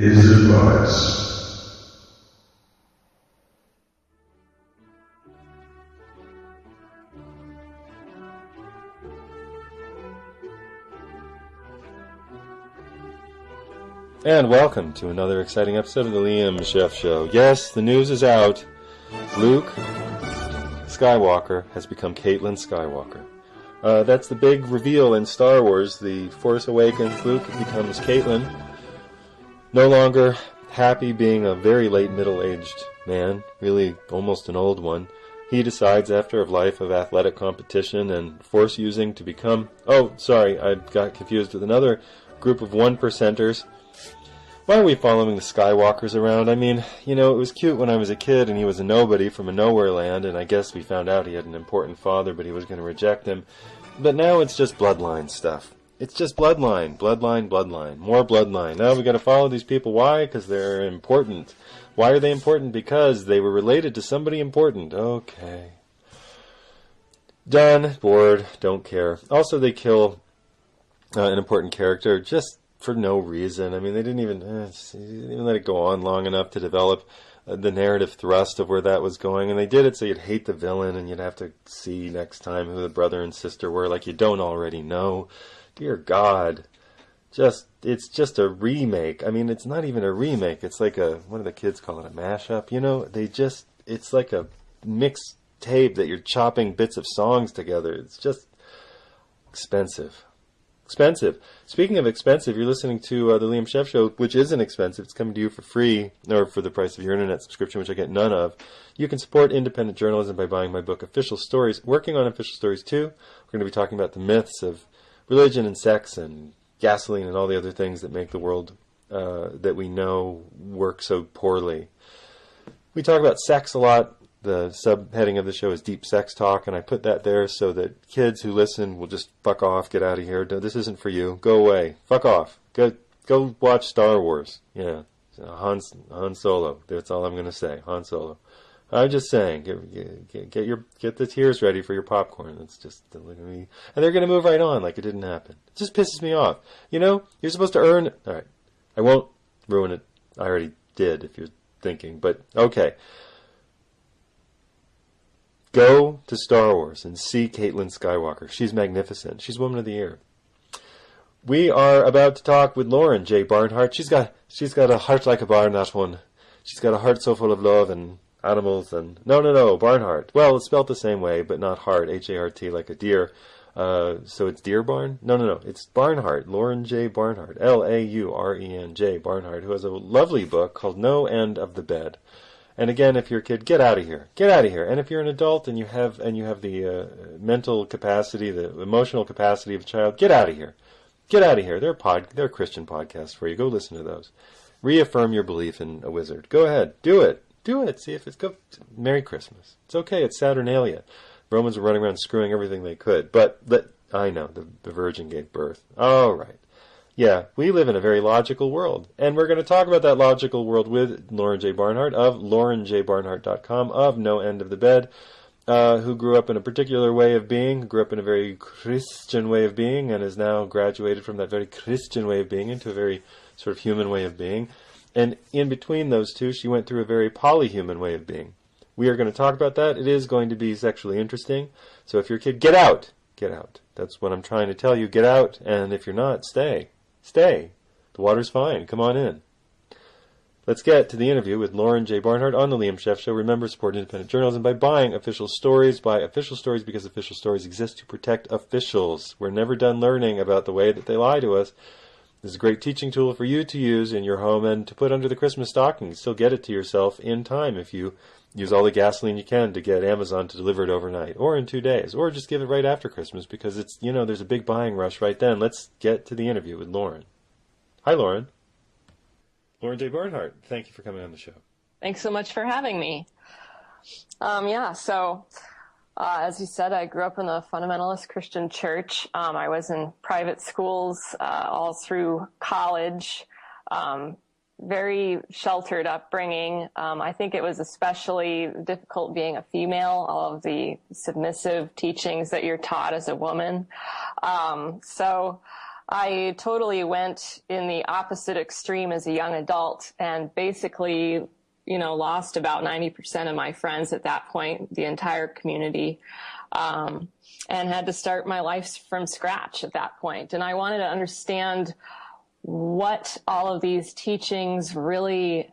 is advised. And welcome to another exciting episode of the Liam Scheff Show. Yes, the news is out. Luke Skywalker has become Caitlin Skywalker. That's the big reveal in Star Wars. The Force Awakens, Luke becomes Caitlin. No longer happy being a very late middle-aged man, really almost an old one. He decides after a life of athletic competition and force using to become... Oh, sorry, I got confused with another group of one-percenters. Why are we following the Skywalkers around? I mean, you know, it was cute when I was a kid and he was a nobody from a nowhere land, and I guess we found out he had an important father, but he was going to reject him. But now it's just bloodline stuff. It's just bloodline, more bloodline. Now we got to follow these people. Why? Because they're important. Why are they important? Because they were related to somebody important. Okay. Done. Bored. Don't care. Also, they kill an important character just for no reason. I mean, they didn't even let it go on long enough to develop the narrative thrust of where that was going, and they did it so you'd hate the villain and you'd have to see next time who the brother and sister were, like you don't already know. Dear God. It's just a remake. I mean, it's not even a remake. It's like what do the kids call it, a mashup? You know, it's like a mixed tape that you're chopping bits of songs together. It's just expensive. Speaking of expensive, you're listening to the Liam Scheff Show, which isn't expensive. It's coming to you for free, or for the price of your internet subscription, which I get none of. You can support independent journalism by buying my book, Official Stories. Working on Official Stories 2, we're going to be talking about the myths of religion and sex and gasoline and all the other things that make the world that we know work so poorly. We talk about sex a lot. The subheading of the show is Deep Sex Talk, and I put that there so that kids who listen will just fuck off, get out of here. This isn't for you. Go away. Fuck off. Go watch Star Wars. Yeah. Han Solo. That's all I'm going to say. Han Solo. I'm just saying, get the tears ready for your popcorn. It's just, look at me. And they're going to move right on like it didn't happen. It just pisses me off. You know, you're supposed to earn... All right. I won't ruin it. I already did, if you're thinking. But, okay. Go to Star Wars and see Caitlin Skywalker. She's magnificent. She's Woman of the Year. We are about to talk with Lauren J. Barnhart. She's got a heart like a barn, that one. She's got a heart so full of love and animals and... No, Barnhart. Well, it's spelled the same way, but not heart. H-A-R-T, like a deer. So it's Deer Barn? No. It's Barnhart. Lauren J. Barnhart. L-A-U-R-E-N-J. Barnhart, who has a lovely book called No End of the Bed. And again, if you're a kid, get out of here. Get out of here. And if you're an adult and you have the mental capacity, the emotional capacity of a child, get out of here. Get out of here. They're Christian podcasts for you. Go listen to those. Reaffirm your belief in a wizard. Go ahead. Do it. See if it's good. Merry Christmas. It's okay. It's Saturnalia. Romans were running around screwing everything they could. But I know, the Virgin gave birth. All right. Yeah, we live in a very logical world. And we're going to talk about that logical world with Lauren J. Barnhart of laurenjbarnhart.com, of No End of the Bed, who grew up in a particular way of being, grew up in a very Christian way of being, and has now graduated from that very Christian way of being into a very sort of human way of being. And in between those two, she went through a very polyhuman way of being. We are going to talk about that. It is going to be sexually interesting. So if you're a kid, get out. Get out. That's what I'm trying to tell you. Get out. And if you're not, stay. Stay. The water's fine. Come on in. Let's get to the interview with Lauren J. Barnhart on the Liam Scheff Show. Remember, support independent journalism by buying Official Stories. Buy Official Stories because Official Stories exist to protect officials. We're never done learning about the way that they lie to us. This is a great teaching tool for you to use in your home and to put under the Christmas stocking. You still get it to yourself in time if you use all the gasoline you can to get Amazon to deliver it overnight, or in 2 days, or just give it right after Christmas because it's, there's a big buying rush right then. Let's get to the interview with Lauren. Hi, Lauren. Lauren J. Barnhart, thank you for coming on the show. Thanks so much for having me. As you said, I grew up in a fundamentalist Christian church. I was in private schools all through college. Very sheltered upbringing. I think it was especially difficult being a female, all of the submissive teachings that you're taught as a woman. I totally went in the opposite extreme as a young adult and basically, lost about 90% of my friends at that point, the entire community, and had to start my life from scratch at that point. And I wanted to understand what all of these teachings really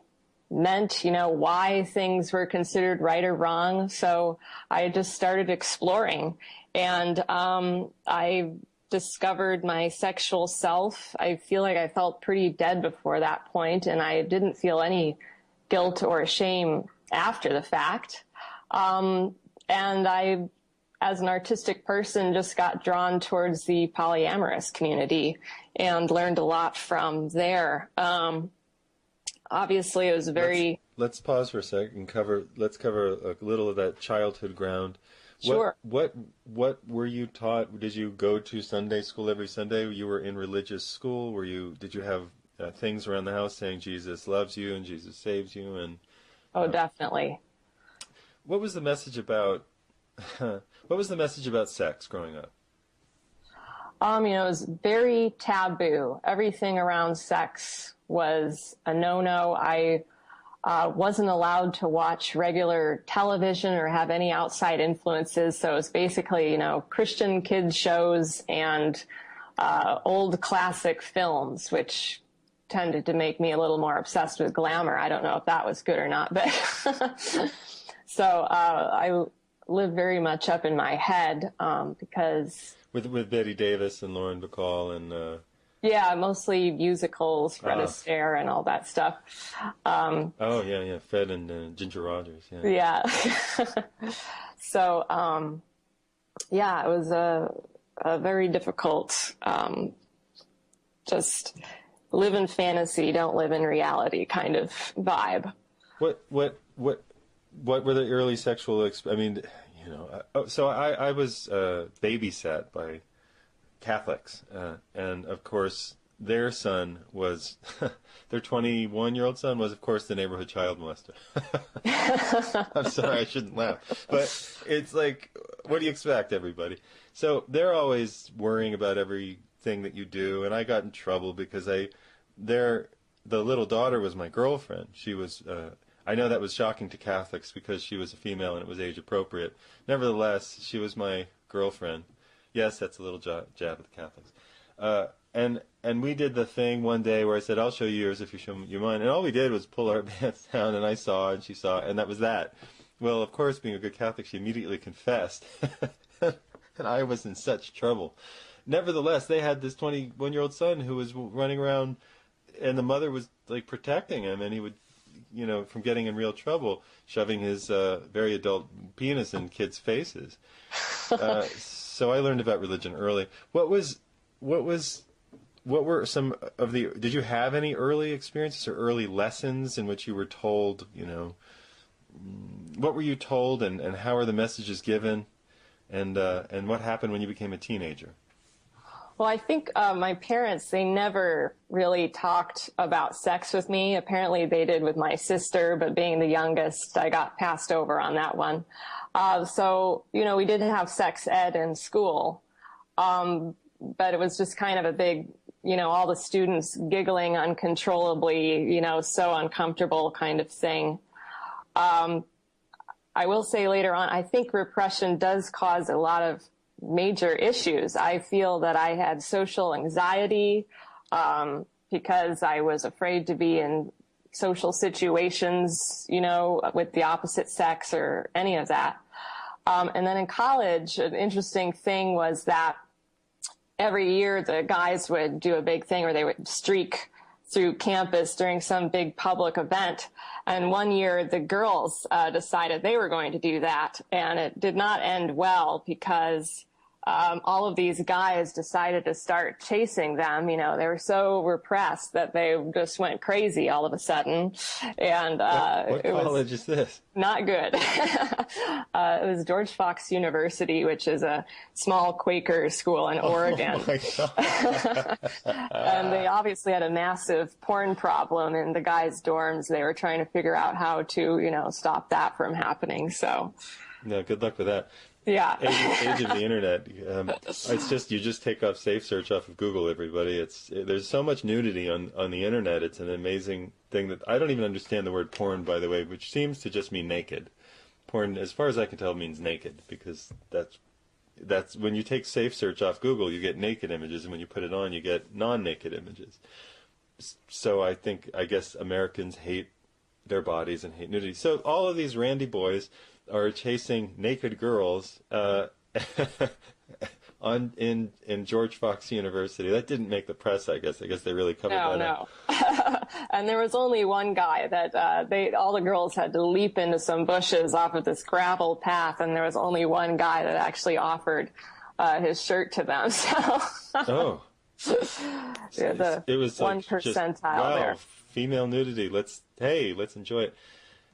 meant, why things were considered right or wrong. So I just started exploring, and I discovered my sexual self. I feel like I felt pretty dead before that point, and I didn't feel any guilt or shame after the fact. And I, as an artistic person, just got drawn towards the polyamorous community and learned a lot from there. Obviously, it was very... Let's pause for a second and let's cover a little of that childhood ground. Sure. What were you taught? Did you go to Sunday school every Sunday? You were in religious school? Did you have things around the house saying Jesus loves you and Jesus saves you? And Oh, definitely. What was the message about sex growing up? It was very taboo. Everything around sex was a no-no. I wasn't allowed to watch regular television or have any outside influences. So it was basically, Christian kids shows and old classic films, which tended to make me a little more obsessed with glamour. I don't know if that was good or not, but so I lived very much up in my head because... With Betty Davis and Lauren Bacall and... Yeah, mostly musicals, Fred Astaire and all that stuff. Yeah, Fred and Ginger Rogers. Yeah. So, it was a very difficult, just live in fantasy, don't live in reality kind of vibe. What were the early sexual? So I was babysat by Catholics, and of course their son was their 21-year-old son was of course the neighborhood child molester. I'm sorry, I shouldn't laugh, but it's like, what do you expect, everybody? So they're always worrying about everything that you do, and I got in trouble because the little daughter was my girlfriend. She was I know that was shocking to Catholics because she was a female and it was age appropriate. Nevertheless, she was my girlfriend. Yes, that's a little jab at the Catholics. And we did the thing one day where I said, I'll show you yours if you show you mine. And all we did was pull our pants down, and I saw, and she saw, and that was that. Well, of course, being a good Catholic, she immediately confessed. And I was in such trouble. Nevertheless, they had this 21-year-old son who was running around, and the mother was, like, protecting him, and he would, from getting in real trouble, shoving his very adult penis in kids' faces. So I learned about religion early. What were some of did you have any early experiences or early lessons in which you were told, what were you told and how are the messages given and what happened when you became a teenager? Well, I think my parents, they never really talked about sex with me. Apparently they did with my sister, but being the youngest, I got passed over on that one. So, we did have sex ed in school, but it was just kind of a big, all the students giggling uncontrollably, so uncomfortable kind of thing. I will say later on, I think repression does cause a lot of major issues. I feel that I had social anxiety because I was afraid to be in social situations, with the opposite sex or any of that. And then in college, an interesting thing was that every year the guys would do a big thing, or they would streak through campus during some big public event. And one year the girls decided they were going to do that. And it did not end well because all of these guys decided to start chasing them. They were so repressed that they just went crazy all of a sudden. And what college is this? Not good. It was George Fox University, which is a small Quaker school in Oregon. Oh my God. And they obviously had a massive porn problem in the guys' dorms. They were trying to figure out how to, stop that from happening. So, no, good luck with that. Yeah. age of the internet. It's just, you just take off safe search off of Google, everybody. There's so much nudity on the internet. It's an amazing thing that I don't even understand the word porn, by the way, which seems to just mean naked. Porn, as far as I can tell, means naked, because that's when you take safe search off Google, you get naked images, and when you put it on, you get non-naked images. So I guess Americans hate their bodies and hate nudity. So all of these randy boys are chasing naked girls in George Fox University. That didn't make the press, I guess. I guess they really covered that up. No. And there was only one guy that all the girls had to leap into some bushes off of this gravel path, and there was only one guy that actually offered his shirt to them. So oh. Yeah, it was like 1 percentile wow, there. Female nudity. Let's enjoy it.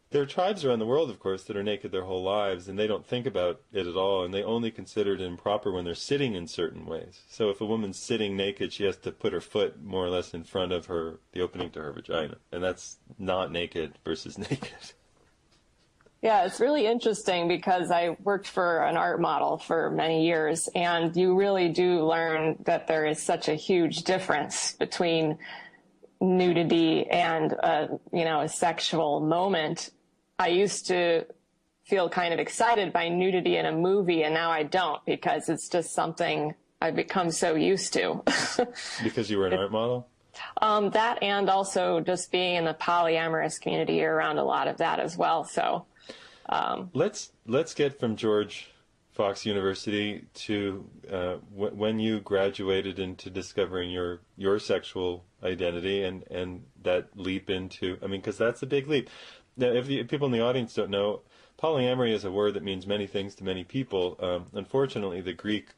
There are tribes around the world, of course, that are naked their whole lives, and they don't think about it at all, and they only consider it improper when they're sitting in certain ways. So if a woman's sitting naked, she has to put her foot more or less in front of the opening to her vagina, and that's not naked versus naked. Yeah, it's really interesting because I worked for an art model for many years, and you really do learn that there is such a huge difference between nudity and a sexual moment. I used to feel kind of excited by nudity in a movie, and now I don't, because it's just something I've become so used to. Because you were an art model? That, and also just being in the polyamorous community, you're around a lot of that as well. So let's get from George Fox University to when you graduated into discovering your sexual identity and that leap into, because that's a big leap. Now, if people in the audience don't know, polyamory is a word that means many things to many people. Unfortunately, the Greek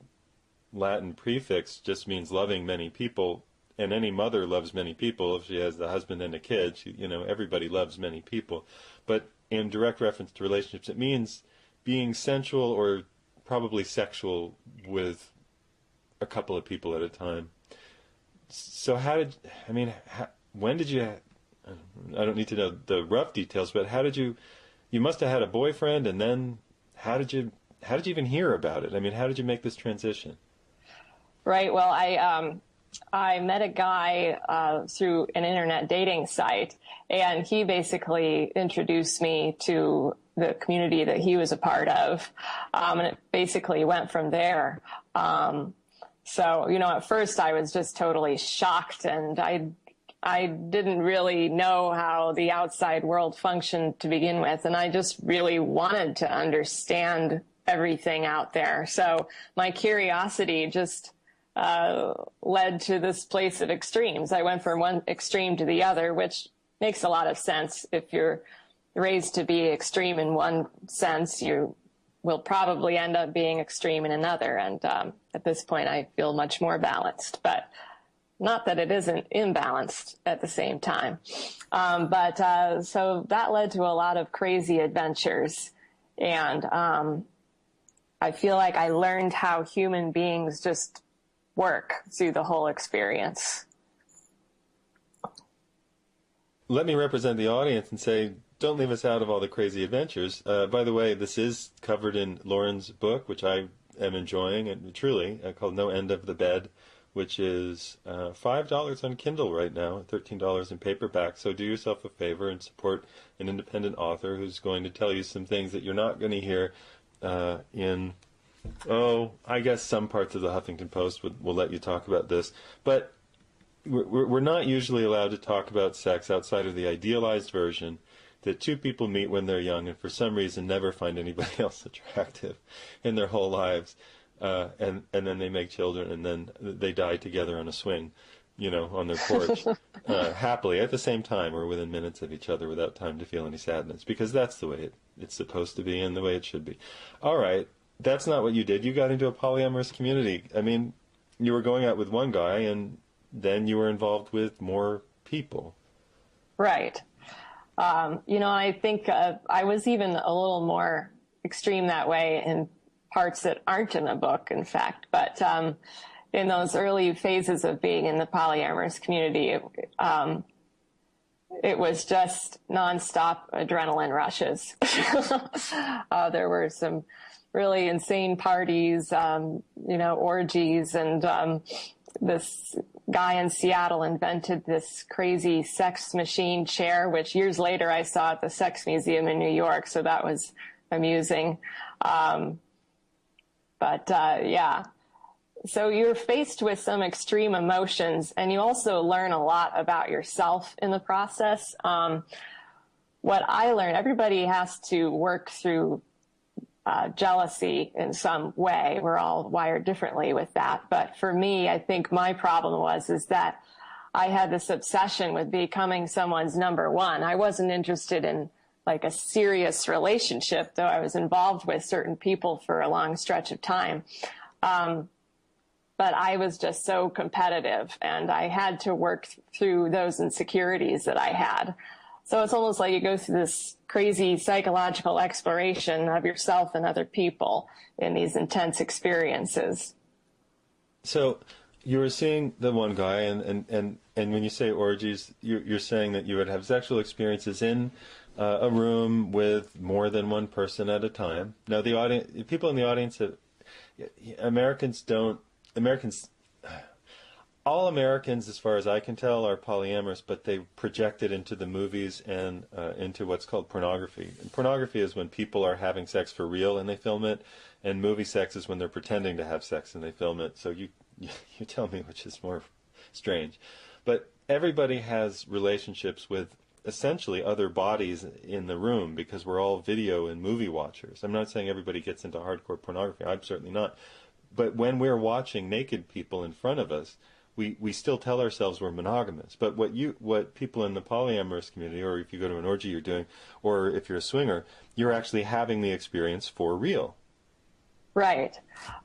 Latin prefix just means loving many people, and any mother loves many people if she has the husband and a kid. Everybody loves many people. But in direct reference to relationships, it means being sensual or probably sexual with a couple of people at a time. So when did you, I don't need to know the rough details, but how did you must have had a boyfriend, and then how did you even hear about it? How did you make this transition? Right. Well, I met a guy through an internet dating site, and he basically introduced me to the community that he was a part of, and it basically went from there. So, at first I was just totally shocked, and I didn't really know how the outside world functioned to begin with, and I just really wanted to understand everything out there. So my curiosity just led to this place of extremes. I went from one extreme to the other, which makes a lot of sense. If you're raised to be extreme in one sense, you will probably end up being extreme in another. And at this point, I feel much more balanced, but not that it isn't imbalanced at the same time. So that led to a lot of crazy adventures. And I feel like I learned how human beings just work through the whole experience. Let me represent the audience and say, don't leave us out of all the crazy adventures. By the way, this is covered in Lauren's book, which I am enjoying, and truly, called No End of the Bed, which is $5 on Kindle right now, $13 in paperback. So do yourself a favor and support an independent author who's going to tell you some things that you're not going to hear I guess some parts of the Huffington Post will let you talk about this. But we're not usually allowed to talk about sex outside of the idealized version that two people meet when they're young and for some reason never find anybody else attractive in their whole lives. And then they make children, and then they die together on a swing, on their porch, happily at the same time or within minutes of each other without time to feel any sadness, because that's the way it's supposed to be and the way it should be. All right, that's not what you did. You got into a polyamorous community. You were going out with one guy, and then you were involved with more people. Right. I think I was even a little more extreme that way in parts that aren't in the book, in fact. But in those early phases of being in the polyamorous community, it was just nonstop adrenaline rushes. There were some really insane parties, orgies, and this guy in Seattle invented this crazy sex machine chair, which years later I saw at the Sex Museum in New York, so that was amusing. Yeah. So you're faced with some extreme emotions, and you also learn a lot about yourself in the process. What I learned, everybody has to work through jealousy in some way. We're all wired differently with that. But for me, I think my problem is that I had this obsession with becoming someone's number one. I wasn't interested in like a serious relationship, though I was involved with certain people for a long stretch of time. But I was just so competitive, and I had to work through those insecurities that I had. So it's almost like you go through this crazy psychological exploration of yourself and other people in these intense experiences. So you were seeing the one guy, and when you say orgies, you're saying that you would have sexual experiences in a room with more than one person at a time. Now, the audience, people in the audience, all Americans, as far as I can tell, are polyamorous, but they project it into the movies and into what's called pornography. And pornography is when people are having sex for real and they film it, and movie sex is when they're pretending to have sex and they film it. So you tell me which is more strange. But everybody has relationships with essentially other bodies in the room because we're all video and movie watchers. I'm not saying everybody gets into hardcore pornography. I'm certainly not. But when we're watching naked people in front of us, we still tell ourselves we're monogamous. But what people in the polyamorous community, or if you go to an orgy you're doing, or if you're a swinger, you're actually having the experience for real. Right.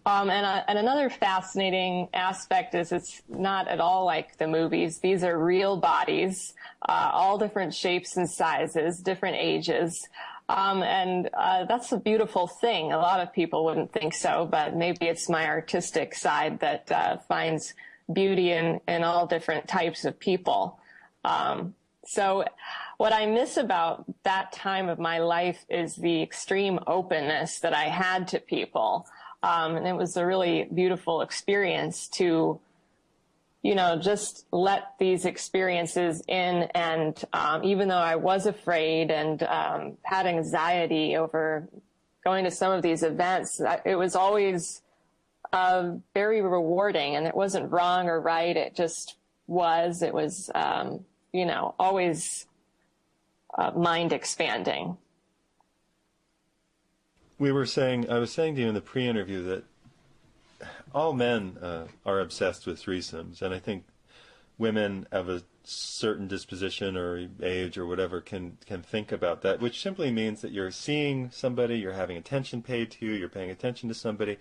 And another fascinating aspect is it's not at all like the movies. These are real bodies, all different shapes and sizes, different ages. And that's a beautiful thing. A lot of people wouldn't think so, but maybe it's my artistic side that finds beauty in all different types of people. So what I miss about that time of my life is the extreme openness that I had to people. And it was a really beautiful experience to, just let these experiences in. And even though I was afraid and had anxiety over going to some of these events, it was always very rewarding, and it wasn't wrong or right. It just was. It was, always mind expanding. I was saying to you in the pre-interview that all men are obsessed with threesomes, and I think women of a certain disposition or age or whatever can think about that, which simply means that you're seeing somebody, you're having attention paid to you, you're paying attention to somebody.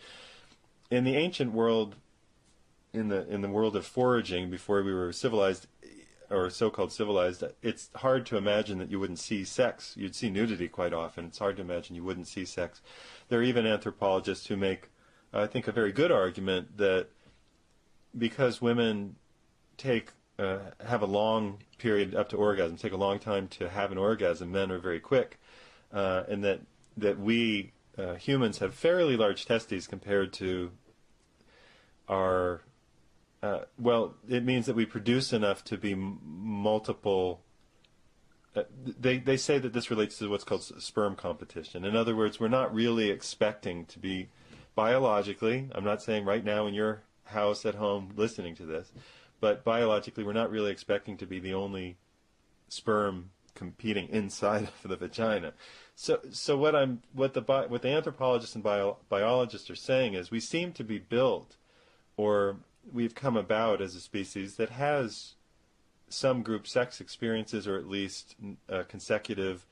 In the ancient world, in the world of foraging, before we were civilized, or so-called civilized, it's hard to imagine that you wouldn't see sex. You'd see nudity quite often. It's hard to imagine you wouldn't see sex. There are even anthropologists who make, I think, a very good argument that because women have a long period up to orgasm, take a long time to have an orgasm, men are very quick, and that we humans have fairly large testes compared to our it means that we produce enough to be multiple. They say that this relates to what's called sperm competition. In other words, we're not really expecting to be biologically, I'm not saying right now in your house at home listening to this, but biologically we're not really expecting to be the only sperm competing inside of the vagina. So what the anthropologists and biologists are saying is we seem to be built, or we've come about as a species that has some group sex experiences, or at least consecutive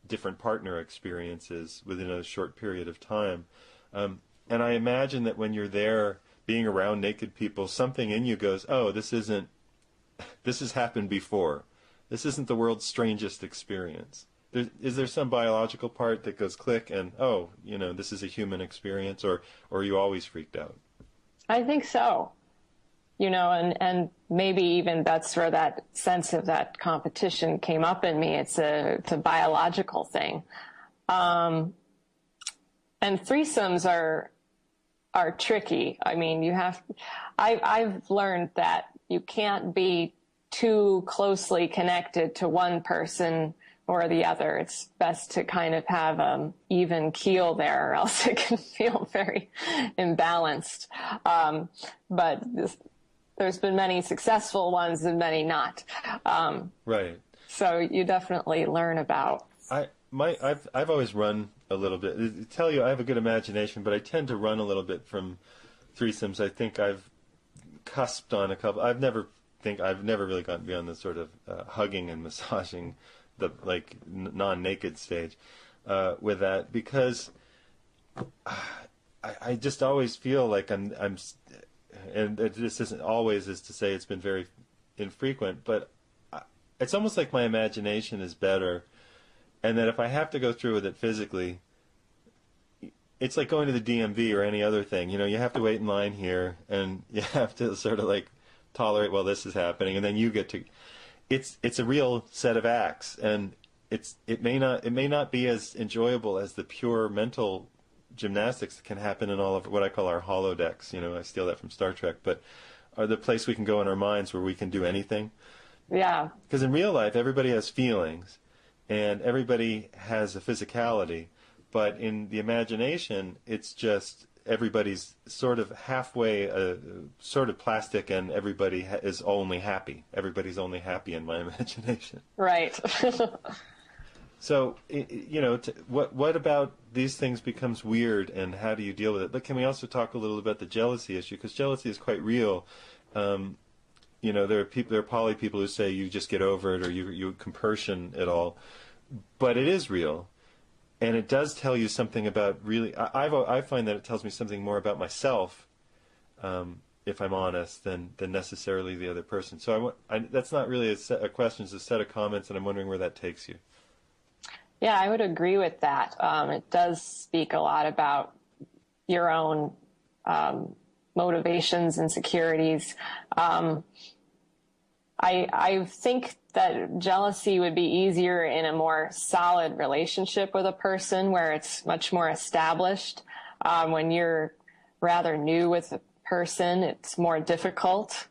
different partner experiences within a short period of time. And I imagine that when you're there being around naked people, something in you goes, oh, this has happened before. This isn't the world's strangest experience. Is there some biological part that goes click and, oh, this is a human experience, or are you always freaked out? I think so. and maybe even that's where that sense of that competition came up in me. It's a biological thing. And threesomes are tricky. I mean, I've learned that you can't be too closely connected to one person or the other. It's best to kind of have even keel there, or else it can feel very imbalanced. But there's been many successful ones and many not. Right. So you definitely learn about. I've always run a little bit. I tell you, I have a good imagination, but I tend to run a little bit from threesomes. I think I've cusped on a couple. I've never really gotten beyond the sort of hugging and massaging, the non-naked stage with that, because I just always feel like I'm and this isn't always is to say it's been very infrequent, but it's almost like my imagination is better, and that if I have to go through with it physically, it's like going to the DMV or any other thing. You have to wait in line here, and you have to sort of like tolerate while this is happening, and then you get to. It's a real set of acts, and it may not be as enjoyable as the pure mental gymnastics that can happen in all of what I call our holodecks. I steal that from Star Trek, but are the place we can go in our minds where we can do anything. Yeah. Because in real life, everybody has feelings, and everybody has a physicality, but in the imagination, it's just everybody's sort of halfway, sort of plastic, and everybody is only happy. Everybody's only happy in my imagination. Right. So, what about these things becomes weird, and how do you deal with it? But can we also talk a little about the jealousy issue? Because jealousy is quite real. There are poly people who say you just get over it, or you compersion it all, but it is real. And it does tell you something about really. I find that it tells me something more about myself, if I'm honest, than necessarily the other person. So that's not really a question; it's a set of comments, and I'm wondering where that takes you. Yeah, I would agree with that. It does speak a lot about your own motivations, insecurities. I think that jealousy would be easier in a more solid relationship with a person where it's much more established. When you're rather new with a person, it's more difficult.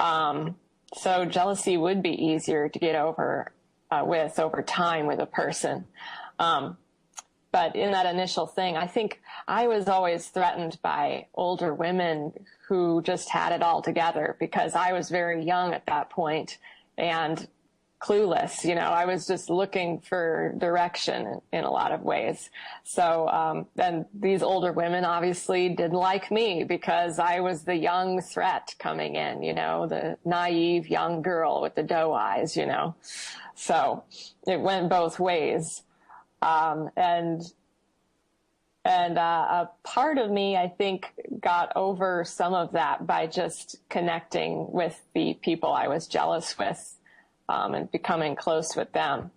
So jealousy would be easier to get over time with a person. But in that initial thing, I think I was always threatened by older women who just had it all together, because I was very young at that point and clueless. I was just looking for direction in a lot of ways. So then these older women obviously didn't like me because I was the young threat coming in, the naive young girl with the doe eyes, So it went both ways. And a part of me, I think, got over some of that by just connecting with the people I was jealous with, and becoming close with them.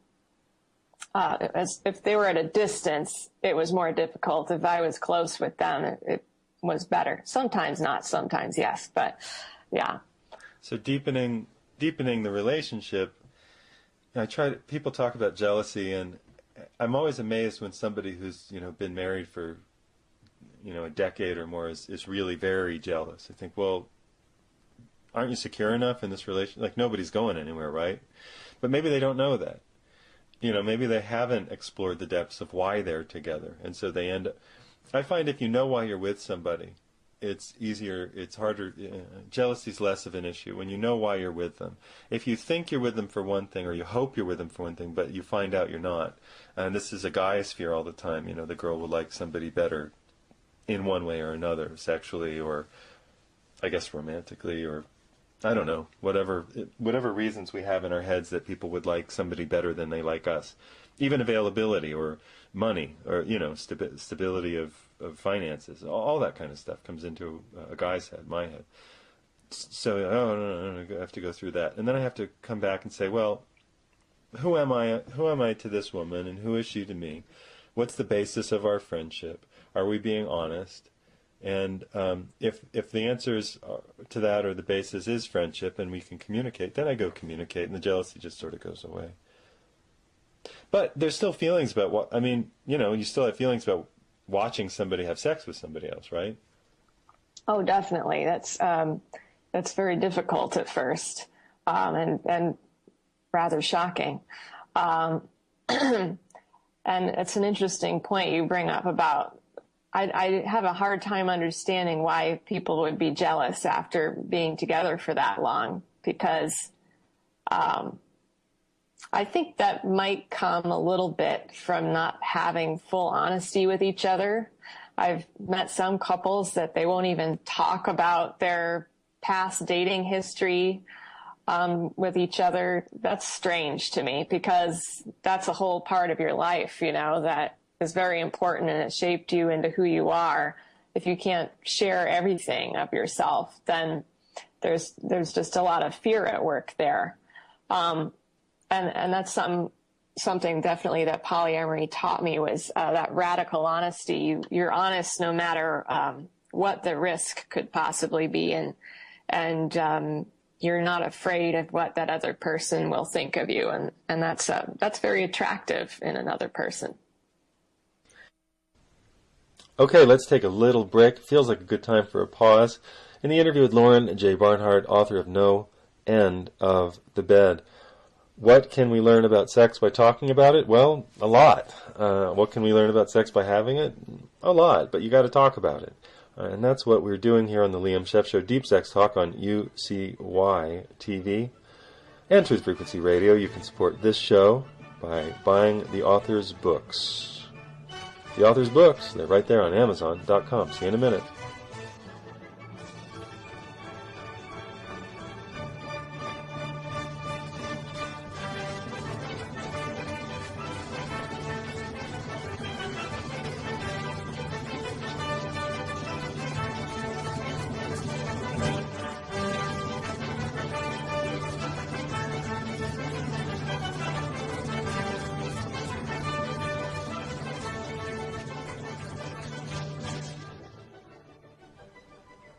If they were at a distance, it was more difficult. If I was close with them, it was better. Sometimes not, sometimes yes, but yeah. So deepening the relationship. People talk about jealousy, and I'm always amazed when somebody who's been married for a decade or more is really very jealous. I think, well, aren't you secure enough in this relationship? Like, nobody's going anywhere, right? But maybe they don't know that. Maybe they haven't explored the depths of why they're together, and so they end up. I find if you know why you're with somebody, it's easier, it's harder, jealousy's less of an issue when you know why you're with them. If you think you're with them for one thing, or you hope you're with them for one thing, but you find out you're not, and this is a guy's fear all the time, the girl would like somebody better in one way or another, sexually, or I guess romantically, or I don't know, whatever reasons we have in our heads that people would like somebody better than they like us. Even availability, or money, or stability of finances, all that kind of stuff comes into a guy's head, my head. So, no, I have to go through that, and then I have to come back and say, well, who am I to this woman, and who is she to me? What's the basis of our friendship? Are we being honest? And if the answers to that or the basis is friendship and we can communicate, then I go communicate and the jealousy just sort of goes away. But there's still feelings about what, I mean, you still have feelings about watching somebody have sex with somebody else, right? Oh, definitely. That's very difficult at first, and rather shocking. And it's an interesting point you bring up about, I have a hard time understanding why people would be jealous after being together for that long, because I think that might come a little bit from not having full honesty with each other. I've met some couples that they won't even talk about their past dating history with each other. That's strange to me, because that's a whole part of your life, that is very important, and it shaped you into who you are. If you can't share everything of yourself, then there's just a lot of fear at work there. And that's something definitely that polyamory taught me, was that radical honesty. You're honest no matter what the risk could possibly be, and you're not afraid of what that other person will think of you, and that's very attractive in another person. Okay, let's take a little break. Feels like a good time for a pause. In the interview with Lauren J. Barnhart, author of No End of the Bed. What can we learn about sex by talking about it? Well, a lot. What can we learn about sex by having it? A lot, but you got to talk about it. And that's what we're doing here on the Liam Scheff Show, Deep Sex Talk on UCY TV and Truth Frequency Radio. You can support this show by buying the author's books. The author's books, they're right there on Amazon.com. See you in a minute.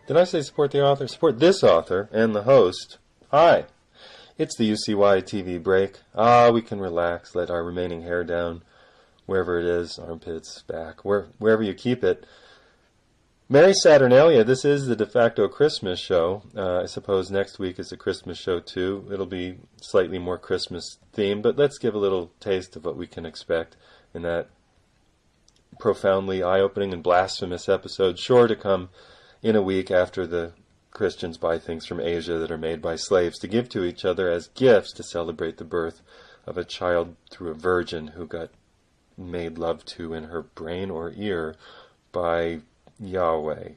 Did I say support the author? Support this author and the host. Hi. It's the UCY TV break. We can relax, let our remaining hair down, wherever it is, armpits, back, wherever you keep it. Merry Saturnalia. This is the de facto Christmas show. I suppose next week is a Christmas show too. It'll be slightly more Christmas themed, but let's give a little taste of what we can expect in that profoundly eye-opening and blasphemous episode, sure to come in a week after the Christians buy things from Asia that are made by slaves to give to each other as gifts to celebrate the birth of a child through a virgin who got made love to in her brain or ear by Yahweh.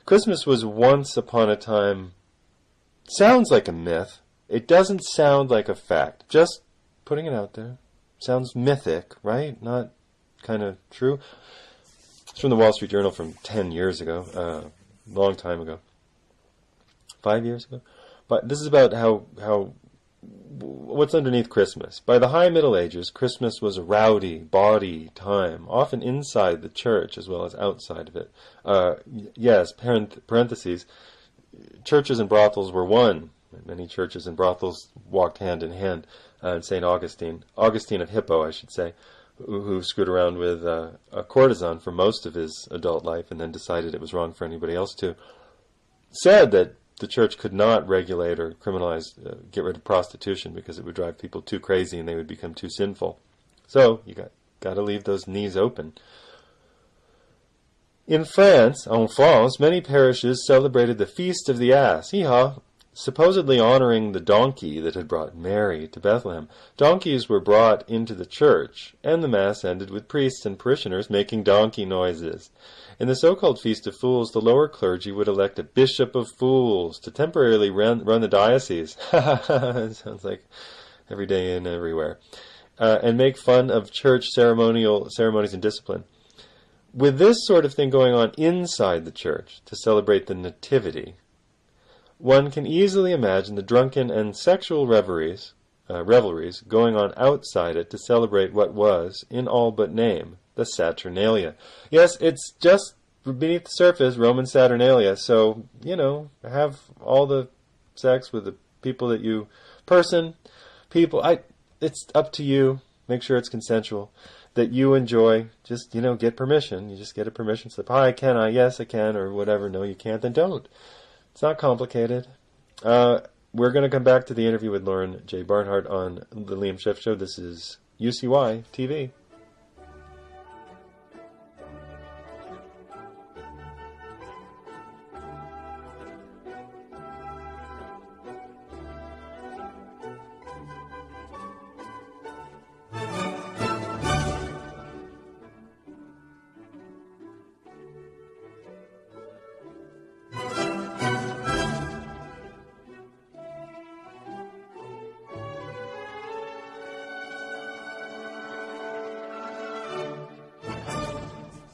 Christmas was once upon a time, sounds like a myth. It doesn't sound like a fact. Just putting it out there. Sounds mythic, right? Not kind of true. It's from the Wall Street Journal from 10 years ago, long time ago, 5 years ago. But this is about what's underneath Christmas. By the High Middle Ages, Christmas was a rowdy, bawdy time, often inside the church as well as outside of it. Yes, parentheses, churches and brothels were one. Many churches and brothels walked hand in hand. St. Augustine of Hippo, I should say, who screwed around with a courtesan for most of his adult life and then decided it was wrong for anybody else to, said that the church could not regulate or criminalize, get rid of prostitution because it would drive people too crazy and they would become too sinful. So you got to leave those knees open. In France, many parishes celebrated the Feast of the Ass. Hee-haw! Supposedly honoring the donkey that had brought Mary to Bethlehem. Donkeys were brought into the church, and the Mass ended with priests and parishioners making donkey noises. In the so-called Feast of Fools, the lower clergy would elect a bishop of fools to temporarily run the diocese. It sounds like every day and everywhere. And make fun of church ceremonies and discipline. With this sort of thing going on inside the church to celebrate the Nativity, one can easily imagine the drunken and sexual revelries going on outside it to celebrate what was, in all but name, the Saturnalia. Yes, it's just beneath the surface, Roman Saturnalia. So, have all the sex with the people that you, it's up to you. Make sure it's consensual, that you enjoy. Just, get permission. You just get a permission slip. Hi, can I? Yes, I can, or whatever. No, you can't. Then don't. It's not complicated. We're going to come back to the interview with Lauren J. Barnhart on the Liam Scheff Show. This is UCY TV.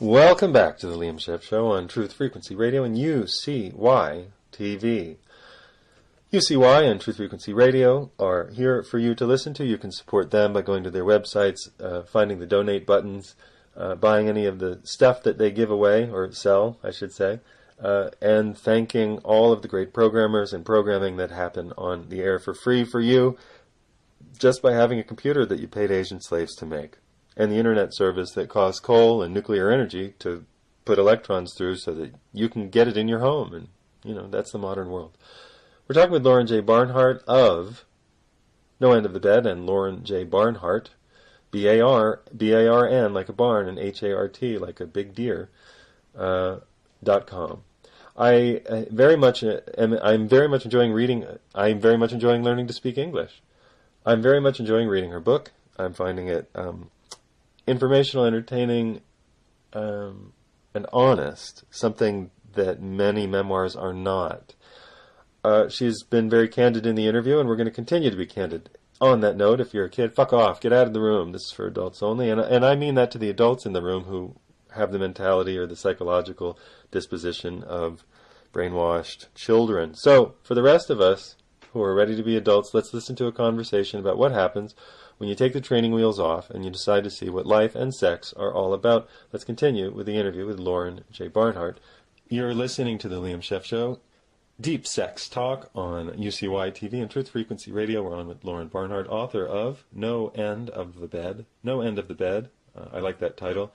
Welcome back to the Liam Scheff Show on Truth Frequency Radio and UCY TV. UCY and Truth Frequency Radio are here for you to listen to. You can support them by going to their websites, finding the donate buttons, buying any of the stuff that they give away, or sell, I should say, and thanking all of the great programmers and programming that happen on the air for free for you, just by having a computer that you paid Asian slaves to make, and the internet service that costs coal and nuclear energy to put electrons through so that you can get it in your home. And, that's the modern world. We're talking with Lauren J. Barnhart of No End of the Bed, and Lauren J. Barnhart, B-A-R-N, like a barn, and H-A-R-T, like a big deer, .com. I'm very much enjoying reading. I'm very much enjoying learning to speak English. I'm very much enjoying reading her book. I'm finding it informational, entertaining, and honest, something that many memoirs are not. She's been very candid in the interview, and we're going to continue to be candid. On that note, if you're a kid, fuck off, get out of the room. This is for adults only, and I mean that to the adults in the room who have the mentality or the psychological disposition of brainwashed children. So, for the rest of us who are ready to be adults, let's listen to a conversation about what happens when you take the training wheels off and you decide to see what life and sex are all about. Let's continue with the interview with Lauren J. Barnhart. You're listening to the Liam Scheff Show, Deep Sex Talk on UCY TV and Truth Frequency Radio. We're on with Lauren Barnhart, author of No End of the Bed. No End of the Bed. I like that title.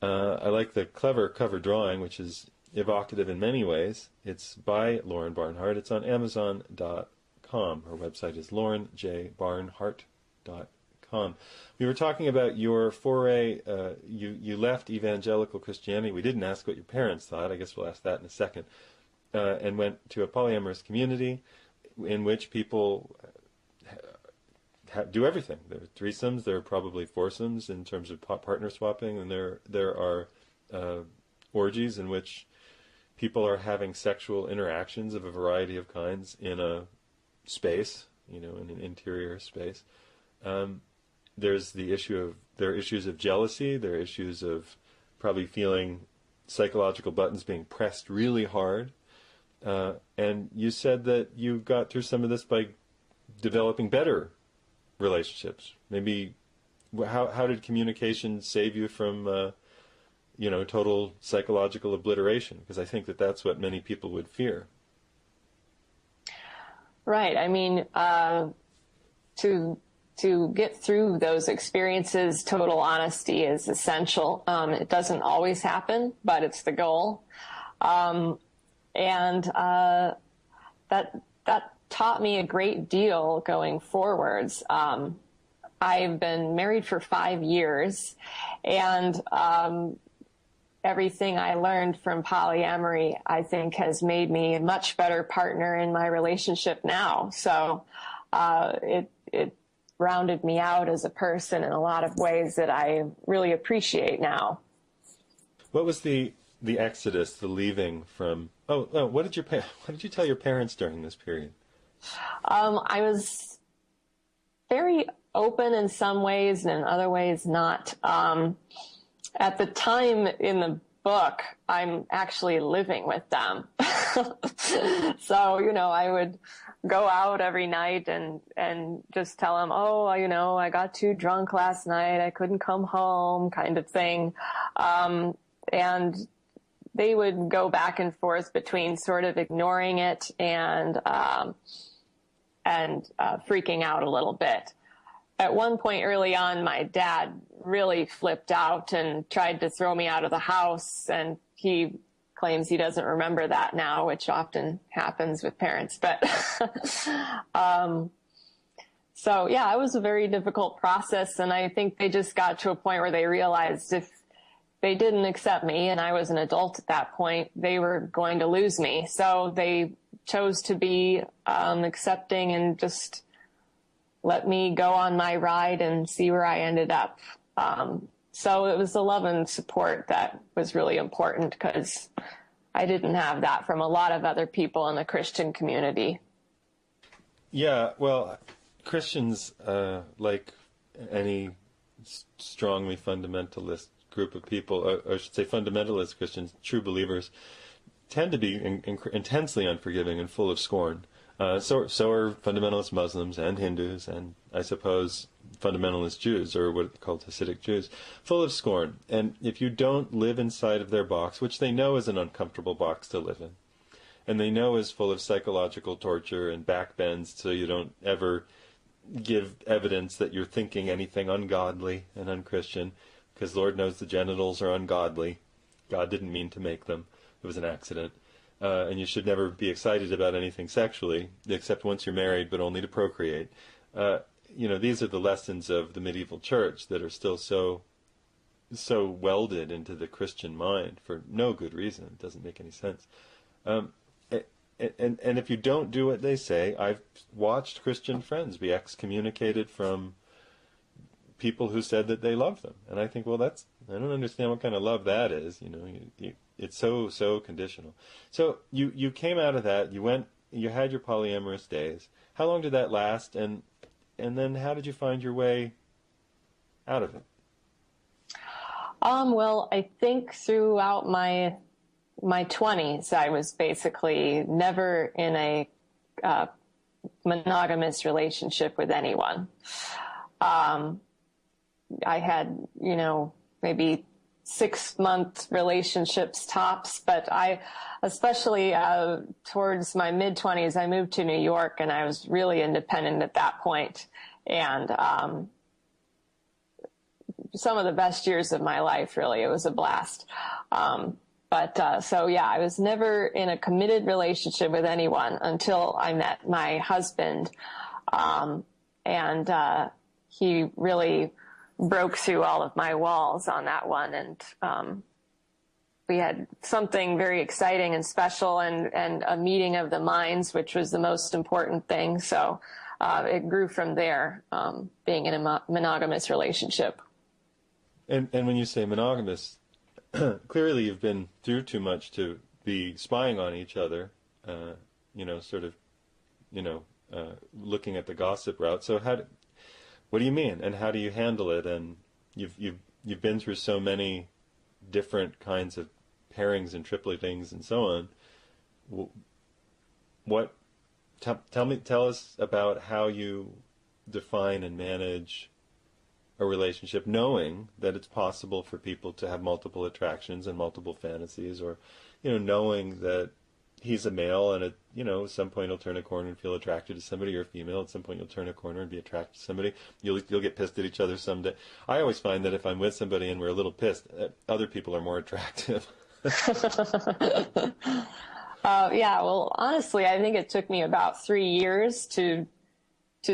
I like the clever cover drawing, which is evocative in many ways. It's by Lauren Barnhart. It's on Amazon.com. Her website is laurenjbarnhart.com. We were talking about your foray. You left evangelical Christianity. We didn't ask what your parents thought. I guess we'll ask that in a second. And went to a polyamorous community in which people do everything. There are threesomes. There are probably foursomes in terms of partner swapping, and there are orgies in which people are having sexual interactions of a variety of kinds in a space, in an interior space. There's there are issues of jealousy. There are issues of probably feeling psychological buttons being pressed really hard. And you said that you got through some of this by developing better relationships. Maybe how did communication save you from total psychological obliteration? Because I think that's what many people would fear. Right. I mean, to get through those experiences, total honesty is essential. It doesn't always happen, but it's the goal. And that taught me a great deal going forwards. I've been married for 5 years, and everything I learned from polyamory, I think, has made me a much better partner in my relationship now. So it rounded me out as a person in a lot of ways that I really appreciate now. What was the exodus, the leaving from? What did you tell your parents during this period? I was very open in some ways, and in other ways not. At the time in the book, I'm actually living with them. So, I would go out every night and just tell them, I got too drunk last night, I couldn't come home, kind of thing. And they would go back and forth between sort of ignoring it and freaking out a little bit. At one point early on, my dad really flipped out and tried to throw me out of the house, and he claims he doesn't remember that now, which often happens with parents. But so yeah, it was a very difficult process, and I think they just got to a point where they realized if they didn't accept me, and I was an adult at that point, they were going to lose me. So they chose to be accepting and just let me go on my ride and see where I ended up. So it was the love and support that was really important, because I didn't have that from a lot of other people in the Christian community. Yeah, well, Christians, like any strongly fundamentalist group of people, or I should say fundamentalist Christians, true believers, tend to be intensely unforgiving and full of scorn. So are fundamentalist Muslims and Hindus, and I suppose fundamentalist Jews, or what are called Hasidic Jews, full of scorn. And if you don't live inside of their box, which they know is an uncomfortable box to live in, and they know is full of psychological torture and backbends, so you don't ever give evidence that you're thinking anything ungodly and unchristian, because Lord knows the genitals are ungodly. God didn't mean to make them. It was an accident. And you should never be excited about anything sexually, except once you're married, but only to procreate. These are the lessons of the medieval church that are still so welded into the Christian mind for no good reason. It doesn't make any sense. And if you don't do what they say, I've watched Christian friends be excommunicated from people who said that they love them. And I think, well, I don't understand what kind of love that is. It's so conditional. So you came out of that, you had your polyamorous days. How long did that last, and then how did you find your way out of it? Well, I think throughout my 20s, I was basically never in a monogamous relationship with anyone. I had, maybe 6-month relationships tops, but especially towards my mid-20s, I moved to New York, and I was really independent at that point. And some of the best years of my life, really. It was a blast. I was never in a committed relationship with anyone until I met my husband. He really broke through all of my walls on that one. And we had something very exciting and special, and a meeting of the minds, which was the most important thing. So it grew from there, being in a monogamous relationship. And when you say monogamous, clearly you've been through too much to be spying on each other, looking at the gossip route. So what do you mean, and how do you handle it? And you've been through so many different kinds of pairings and tripletings and so on. Tell us about how you define and manage a relationship, knowing that it's possible for people to have multiple attractions and multiple fantasies, or knowing that he's a male, and at some point he'll turn a corner and feel attracted to somebody, or a female. At some point you'll turn a corner and be attracted to somebody. You'll get pissed at each other someday. I always find that if I'm with somebody and we're a little pissed, other people are more attractive. Well, honestly, I think it took me about 3 years to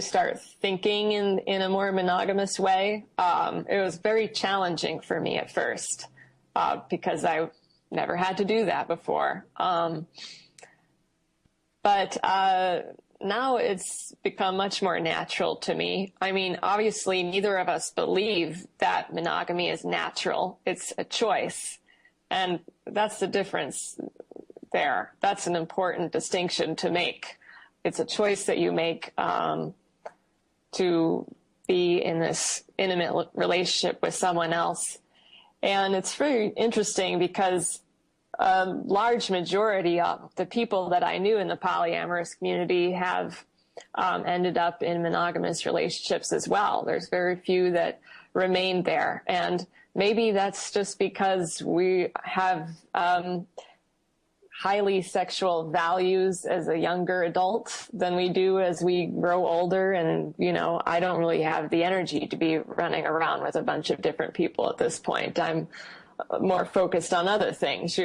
start thinking in a more monogamous way. It was very challenging for me at first, because I never had to do that before. But now it's become much more natural to me. I mean, obviously, neither of us believe that monogamy is natural. It's a choice. And that's the difference there. That's an important distinction to make. It's a choice that you make to be in this intimate relationship with someone else. And it's very interesting because a large majority of the people that I knew in the polyamorous community have ended up in monogamous relationships as well. There's very few that remained there. And maybe that's just because we have highly sexual values as a younger adult than we do as we grow older. And, I don't really have the energy to be running around with a bunch of different people at this point. I'm more focused on other things,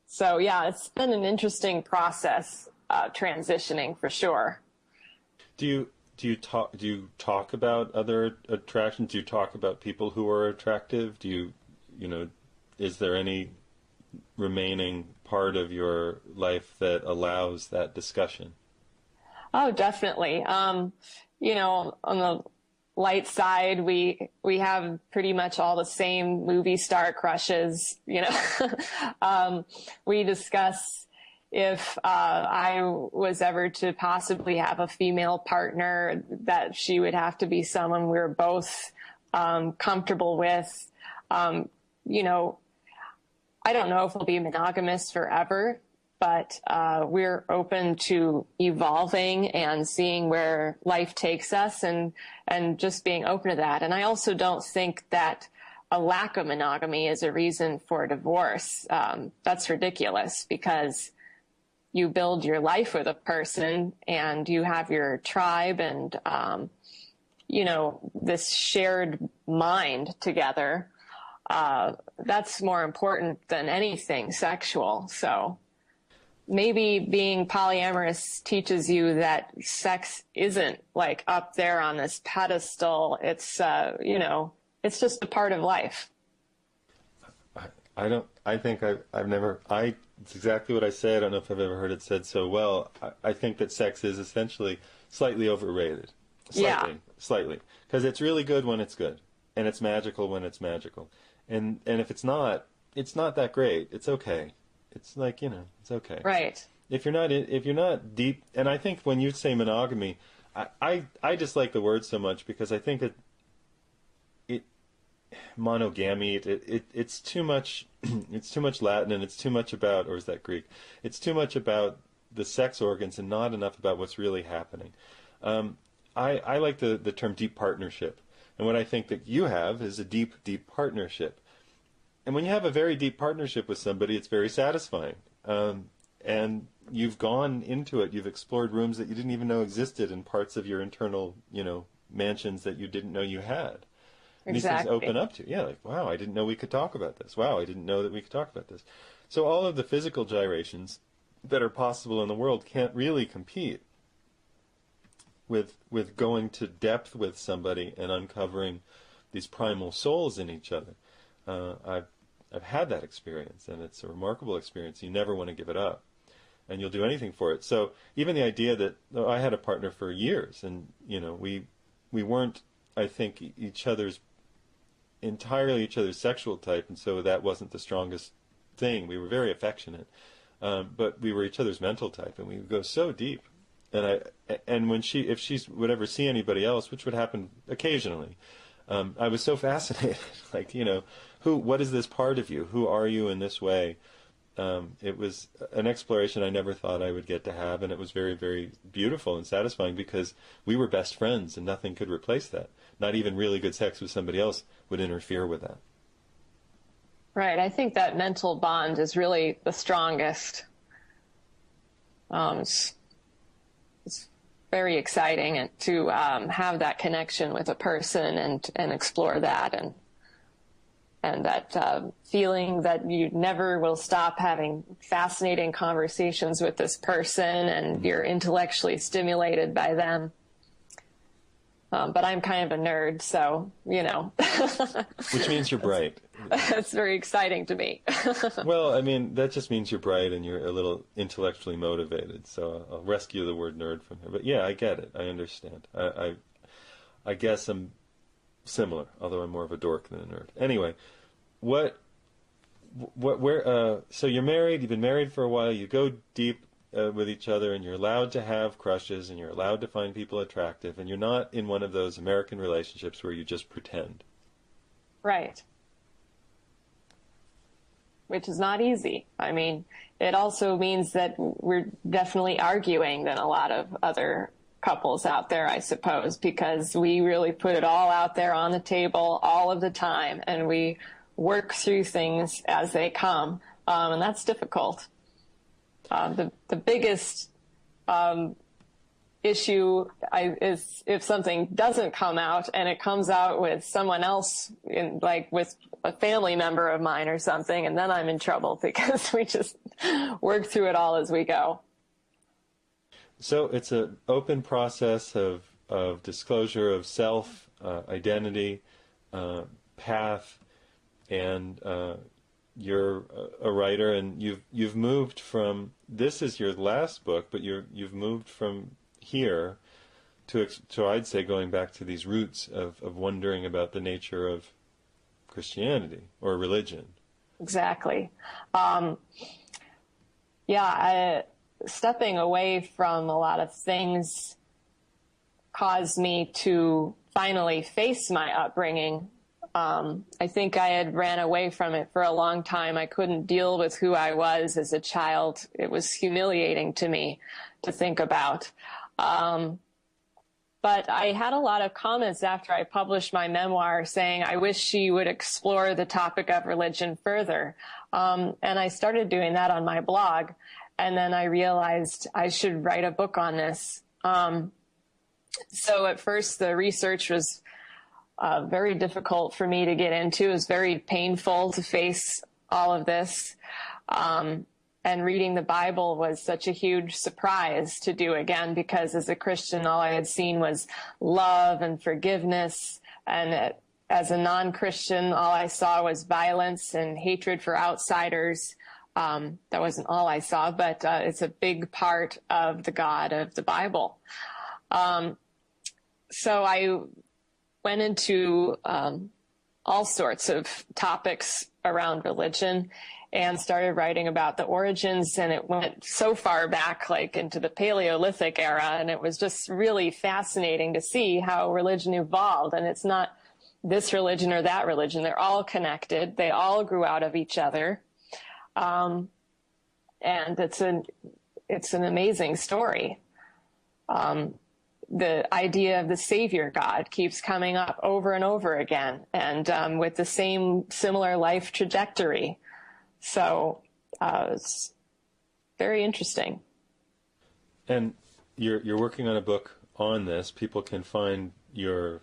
So yeah, it's been an interesting process, transitioning for sure. Do you talk about other attractions? Do you talk about people who are attractive? Is there any remaining part of your life that allows that discussion? Oh, definitely. On the light side, we have pretty much all the same movie star crushes. We discuss if I was ever to possibly have a female partner, that she would have to be someone we're both comfortable with. I don't know if we'll be monogamous forever, but we're open to evolving and seeing where life takes us, and just being open to that. And I also don't think that a lack of monogamy is a reason for divorce. That's ridiculous, because you build your life with a person and you have your tribe and, this shared mind together. That's more important than anything sexual. So maybe being polyamorous teaches you that sex isn't like up there on this pedestal. It's, it's just a part of life. It's exactly what I say. I don't know if I've ever heard it said so well. I think that sex is essentially slightly overrated. Slightly. Because it's really good when it's good. And it's magical when it's magical. And if it's not that great. It's okay. It's like, it's okay. Right. If you're not deep, and I think when you say monogamy, I dislike the word so much because I think that monogamy, it's too much, it's too much Latin, and it's too much about, or is that Greek? It's too much about the sex organs and not enough about what's really happening. I like the term deep partnership. And what I think that you have is a deep, deep partnership. And when you have a very deep partnership with somebody, it's very satisfying. And you've gone into it. You've explored rooms that you didn't even know existed in parts of your internal, mansions that you didn't know you had. And these things open up to you. Yeah, like, wow, I didn't know we could talk about this. Wow, I didn't know that we could talk about this. So all of the physical gyrations that are possible in the world can't really compete with going to depth with somebody and uncovering these primal souls in each other. I've had that experience, and it's a remarkable experience. You never want to give it up, and you'll do anything for it. So even the idea that I had a partner for years, and we weren't, I think, entirely each other's sexual type, and so that wasn't the strongest thing. We were very affectionate, but we were each other's mental type, and we would go so deep. And when if she would ever see anybody else, which would happen occasionally, I was so fascinated. Like, what is this part of you? Who are you in this way? It was an exploration I never thought I would get to have, and it was very, very beautiful and satisfying because we were best friends, and nothing could replace that. Not even really good sex with somebody else would interfere with that. Right. I think that mental bond is really the strongest. It's very exciting and to have that connection with a person and explore that and that feeling that you never will stop having fascinating conversations with this person, and you're intellectually stimulated by them. But I'm kind of a nerd, so, Which means you're bright. It's very exciting to me. Well, I mean, that just means you're bright and you're a little intellectually motivated. So I'll rescue the word nerd from here. But yeah, I get it. I understand. I guess I'm similar, although I'm more of a dork than a nerd. Anyway, so you're married, you've been married for a while, you go deep with each other, and you're allowed to have crushes, and you're allowed to find people attractive, and you're not in one of those American relationships where you just pretend. Right. which is not easy. I mean, it also means that we're definitely arguing than a lot of other couples out there, I suppose, because we really put it all out there on the table all of the time, and we work through things as they come, and that's difficult. The biggest issue is if something doesn't come out and it comes out with someone else, like with a family member of mine or something, and then I'm in trouble because we just work through it all as we go. So it's an open process of disclosure of self, identity, path, and you're a writer, and you've moved from, this is your last book, but you've moved from here to I'd say going back to these roots of wondering about the nature of Christianity or religion. Exactly. Stepping away from a lot of things caused me to finally face my upbringing. I think I had ran away from it for a long time. I couldn't deal with who I was as a child. It was humiliating to me to think about. But I had a lot of comments after I published my memoir saying, I wish she would explore the topic of religion further. And I started doing that on my blog. And then I realized I should write a book on this. So at first the research was very difficult for me to get into. It was very painful to face all of this. And reading the Bible was such a huge surprise to do again, because as a Christian, all I had seen was love and forgiveness. And as a non-Christian, all I saw was violence and hatred for outsiders. That wasn't all I saw, but it's a big part of the God of the Bible. So I went into all sorts of topics around religion and started writing about the origins, and it went so far back, like into the Paleolithic era, and it was just really fascinating to see how religion evolved. And it's not this religion or that religion. They're all connected. They all grew out of each other. And it's an amazing story. The idea of the Savior God keeps coming up over and over again, and with the same similar life trajectory. So it's very interesting. And you're working on a book on this. People can find your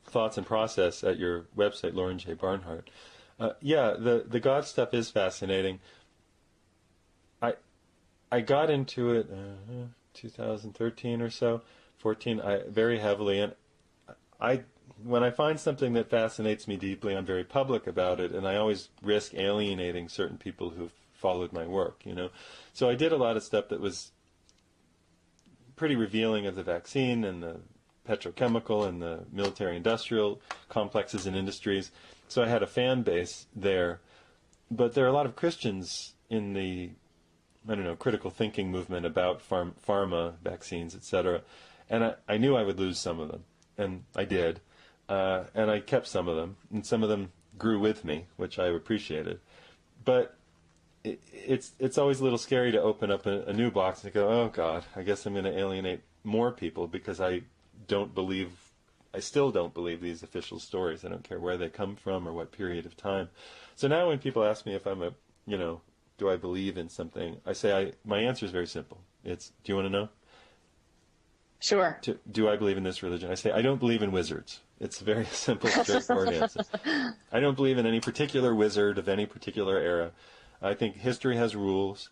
thoughts and process at your website, Lauren J. Barnhart. The God stuff is fascinating. I got into it 2013 or so, 14, very heavily, and when I find something that fascinates me deeply, I'm very public about it, and I always risk alienating certain people who've followed my work, So I did a lot of stuff that was pretty revealing of the vaccine and the petrochemical and the military-industrial complexes and industries. So I had a fan base there. But there are a lot of Christians in the, critical thinking movement about pharma, vaccines, etc. And I knew I would lose some of them, and I did. And I kept some of them, and some of them grew with me, which I appreciated. But it's always a little scary to open up a new box and go, oh God, I guess I'm going to alienate more people because I still don't believe these official stories. I don't care where they come from or what period of time. So now when people ask me if I'm do I believe in something, I say my answer is very simple. It's, do you want to know? Sure. Do I believe in this religion? I say, I don't believe in wizards. It's a very simple, straightforward answer. I don't believe in any particular wizard of any particular era. I think history has rules,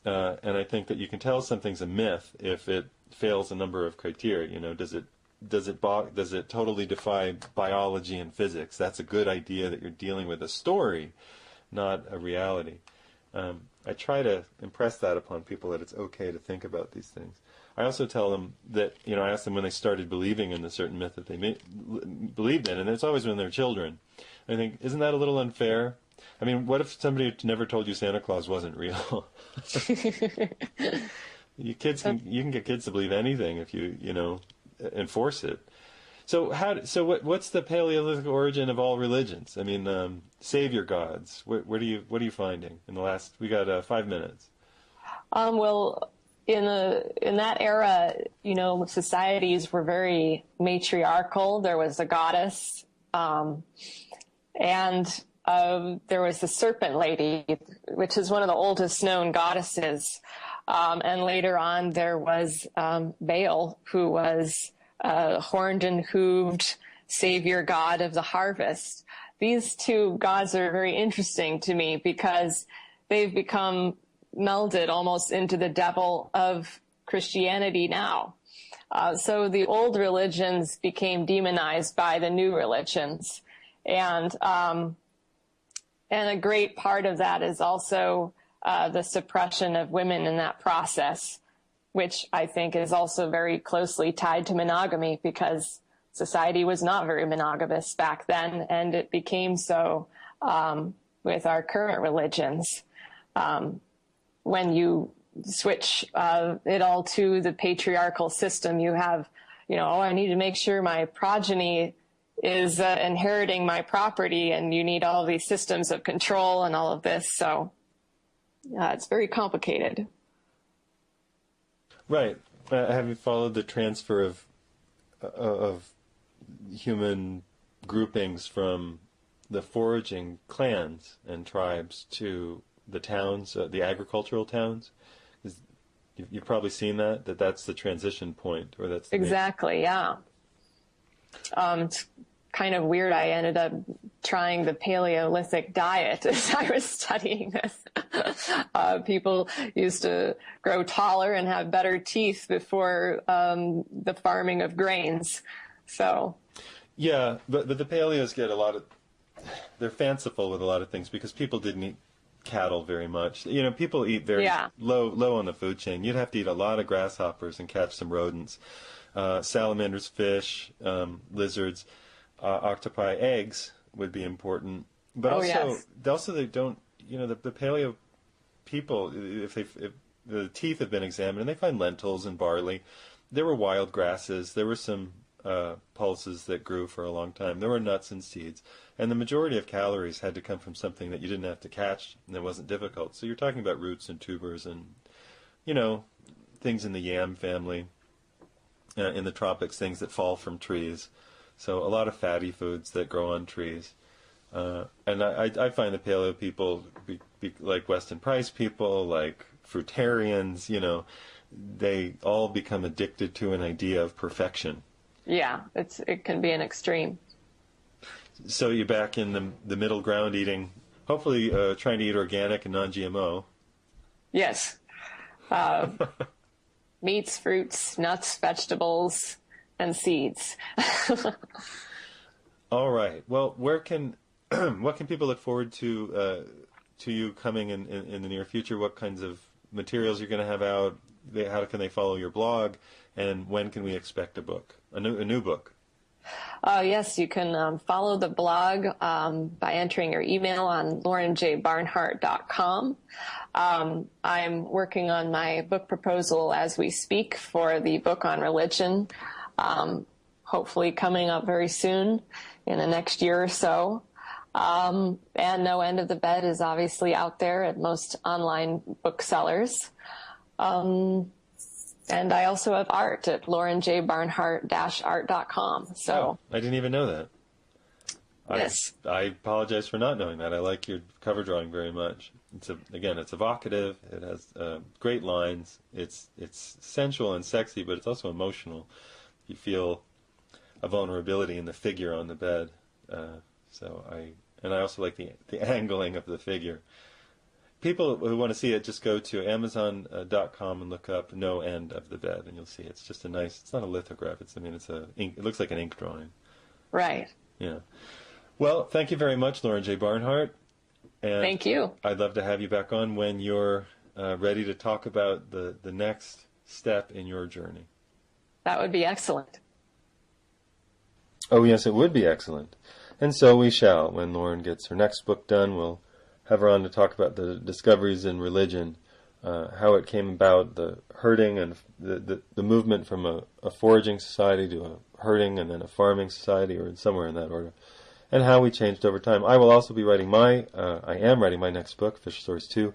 and I think that you can tell something's a myth if it fails a number of criteria. Does it totally defy biology and physics? That's a good idea that you're dealing with a story, not a reality. I try to impress that upon people, that it's okay to think about these things. I also tell them that, I ask them when they started believing in a certain myth that they believed in, and it's always when they're children. I think, isn't that a little unfair? I mean, what if somebody never told you Santa Claus wasn't real? You can get kids to believe anything if you enforce it. What's the Paleolithic origin of all religions? I mean, savior gods. What are you finding in the last? We got 5 minutes. Well, in that era, societies were very matriarchal. There was a goddess, and there was the serpent lady, which is one of the oldest known goddesses. And later on, there was Baal, who was horned and hooved savior god of the harvest. These two gods are very interesting to me because they've become melded almost into the devil of Christianity now. So the old religions became demonized by the new religions. And a great part of that is also the suppression of women in that process, which I think is also very closely tied to monogamy, because society was not very monogamous back then, and it became so with our current religions. When you switch it all to the patriarchal system, you have, I need to make sure my progeny is inheriting my property, and you need all these systems of control and all of this. So it's very complicated. Right. Have you followed the transfer of human groupings from the foraging clans and tribes to the towns, the agricultural towns? You've probably seen that's the transition point, or that's exactly, yeah. It's kind of weird. I ended up trying the Paleolithic diet as I was studying this. People used to grow taller and have better teeth before the farming of grains. So, yeah, but the Paleos get they're fanciful with a lot of things because people didn't eat cattle very much. People eat very low on the food chain. You'd have to eat a lot of grasshoppers and catch some rodents, salamanders, fish, lizards, octopi, eggs would be important. But also they don't. The Paleo people, if the teeth have been examined, and they find lentils and barley. There were wild grasses. There were some pulses that grew for a long time. There were nuts and seeds. And the majority of calories had to come from something that you didn't have to catch and that wasn't difficult. So you're talking about roots and tubers and, things in the yam family, in the tropics, things that fall from trees. So a lot of fatty foods that grow on trees. And I find the Paleo people, be like Weston Price people, like fruitarians, they all become addicted to an idea of perfection. Yeah, it can be an extreme. So you're back in the middle ground, eating, hopefully trying to eat organic and non-GMO. Yes. Meats, fruits, nuts, vegetables, and seeds. All right. Well, what can people look forward to you coming in the near future? What kinds of materials you're going to have out? How can they follow your blog? And when can we expect a book, a new book? Yes, you can follow the blog by entering your email on laurenjbarnhart.com. I'm working on my book proposal as we speak for the book on religion, hopefully coming up very soon in the next year or so. And No End of the Bed is obviously out there at most online booksellers. And I also have art at laurenjbarnhart-art.com. So I didn't even know that. Yes. I apologize for not knowing that. I like your cover drawing very much. It's evocative. It has great lines. It's sensual and sexy, but it's also emotional. You feel a vulnerability in the figure on the bed. I also like the angling of the figure. People who want to see it, just go to Amazon.com and look up No End of the Bed, and you'll see it's just it's not a lithograph. It looks like an ink drawing. Right. Yeah. Well, thank you very much, Lauren J. Barnhart. And thank you. I'd love to have you back on when you're ready to talk about the next step in your journey. That would be excellent. Oh, yes, it would be excellent. And so we shall. When Lauren gets her next book done, we'll have her on to talk about the discoveries in religion, how it came about, the herding and the movement from a foraging society to herding and then a farming society, or somewhere in that order, and how we changed over time. I will also be writing I am writing my next book, Official Stories 2,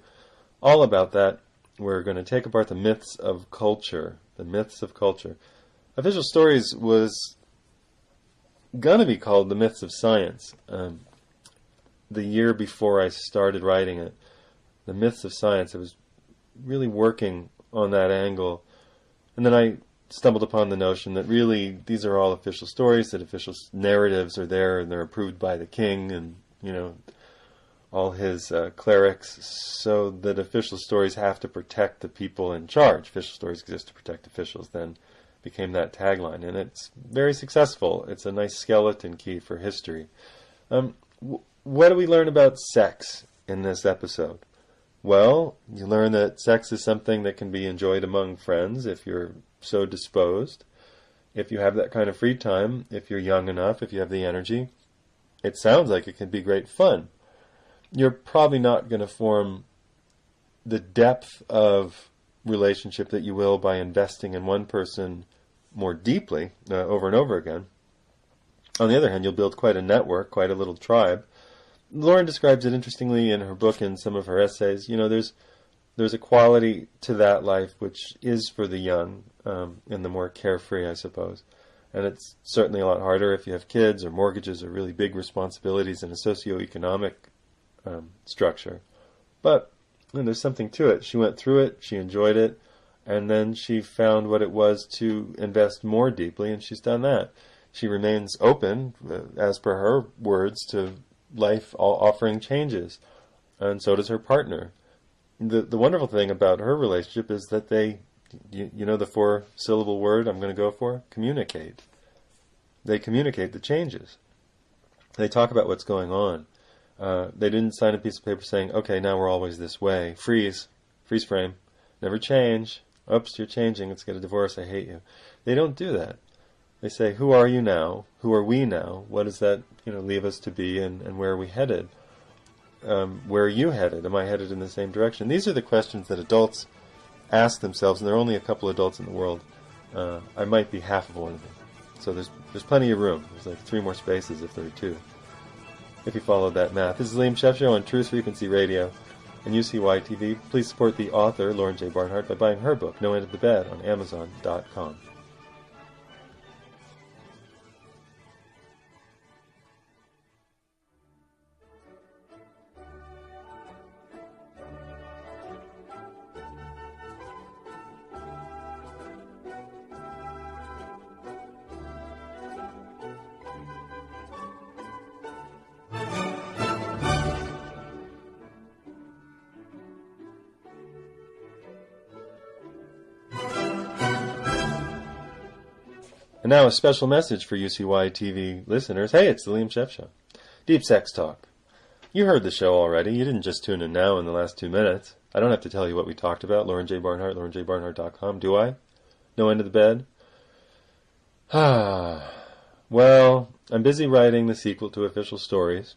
all about that. We're going to take apart the myths of culture. The myths of culture. Official Stories was going to be called The Myths of Science. The year before I started writing it, The Myths of Science, I was really working on that angle. And then I stumbled upon the notion that really these are all official stories, that official narratives are there and they're approved by the king and, all his clerics, so that official stories have to protect the people in charge. Official stories exist to protect officials, then became that tagline. And it's very successful. It's a nice skeleton key for history. What do we learn about sex in this episode? Well, you learn that sex is something that can be enjoyed among friends if you're so disposed, if you have that kind of free time, if you're young enough, if you have the energy. It sounds like it can be great fun. You're probably not going to form the depth of relationship that you will by investing in one person more deeply over and over again. On the other hand, you'll build quite a network, quite a little tribe. Lauren describes it interestingly in her book and some of her essays. There's a quality to that life which is for the young and the more carefree, I suppose. And it's certainly a lot harder if you have kids or mortgages or really big responsibilities in a socioeconomic structure. But there's something to it. She went through it, she enjoyed it, and then she found what it was to invest more deeply, and she's done that. She remains open, as per her words, to life offering changes, and so does her partner. The wonderful thing about her relationship is that they, the 4-syllable word I'm going to go for? Communicate. They communicate the changes. They talk about what's going on. They didn't sign a piece of paper saying, okay, now we're always this way. Freeze frame. Never change. Oops, you're changing. Let's get a divorce. I hate you. They don't do that. They say, who are you now? Who are we now? What does that leave us to be, and where are we headed? Where are you headed? Am I headed in the same direction? These are the questions that adults ask themselves, and there are only a couple adults in the world. I might be half of one of them. So there's plenty of room. There's like 3 more spaces if there are 2. If you followed that math. This is Liam Scheff Show on Truth Frequency Radio and UCY TV. Please support the author, Lauren J. Barnhart, by buying her book, No End of the Bed, on Amazon.com. And now a special message for UCY TV listeners. Hey, it's the Liam Scheff Show. Deep Sex Talk. You heard the show already. You didn't just tune in now in the last 2 minutes. I don't have to tell you what we talked about. Lauren J. Barnhart, laurenjbarnhart.com. Do I? No End of the Bed? Well, I'm busy writing the sequel to Official Stories.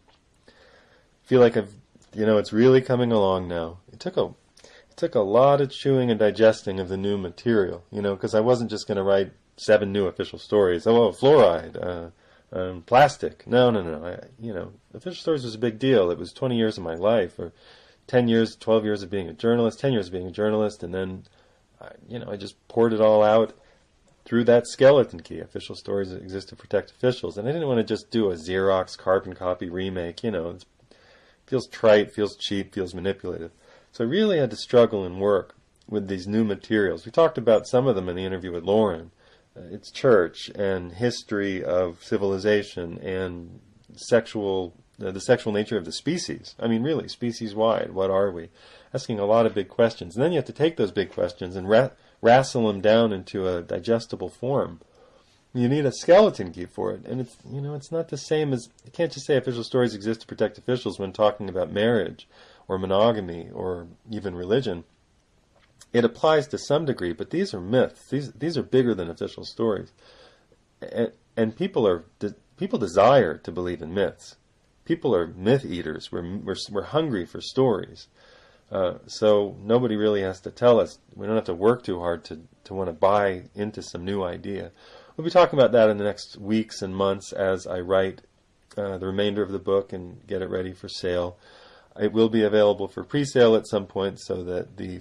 Feel like it's really coming along now. It took a lot of chewing and digesting of the new material, because I wasn't just going to write 7 new official stories. Fluoride, plastic. No. Official Stories was a big deal. It was 20 years of my life, or 10 years, 12 years of being a journalist, 10 years of being a journalist, and then, I just poured it all out through that skeleton key. Official Stories exist to protect officials, and I didn't want to just do a Xerox carbon copy remake. It feels trite, feels cheap, feels manipulative. So I really had to struggle and work with these new materials. We talked about some of them in the interview with Lauren. It's church and history of civilization and the sexual nature of the species. I mean, really, species-wide, what are we? Asking a lot of big questions. And then you have to take those big questions and wrestle them down into a digestible form. You need a skeleton key for it. And it's not the same as, you can't just say official stories exist to protect officials when talking about marriage or monogamy or even religion. It applies to some degree, but these are myths. These are bigger than official stories, and people desire to believe in myths. People are myth eaters. We're hungry for stories. So nobody really has to tell us. We don't have to work too hard to want to buy into some new idea. we'll be talking about that in the next weeks and months as I write the remainder of the book and get it ready for sale. It will be available for pre-sale at some point so that the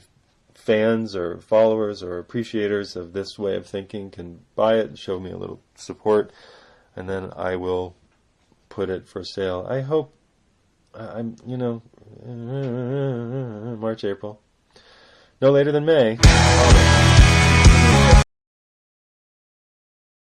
fans or followers or appreciators of this way of thinking can buy it and show me a little support, and then I will put it for sale. I hope March, April. No later than May.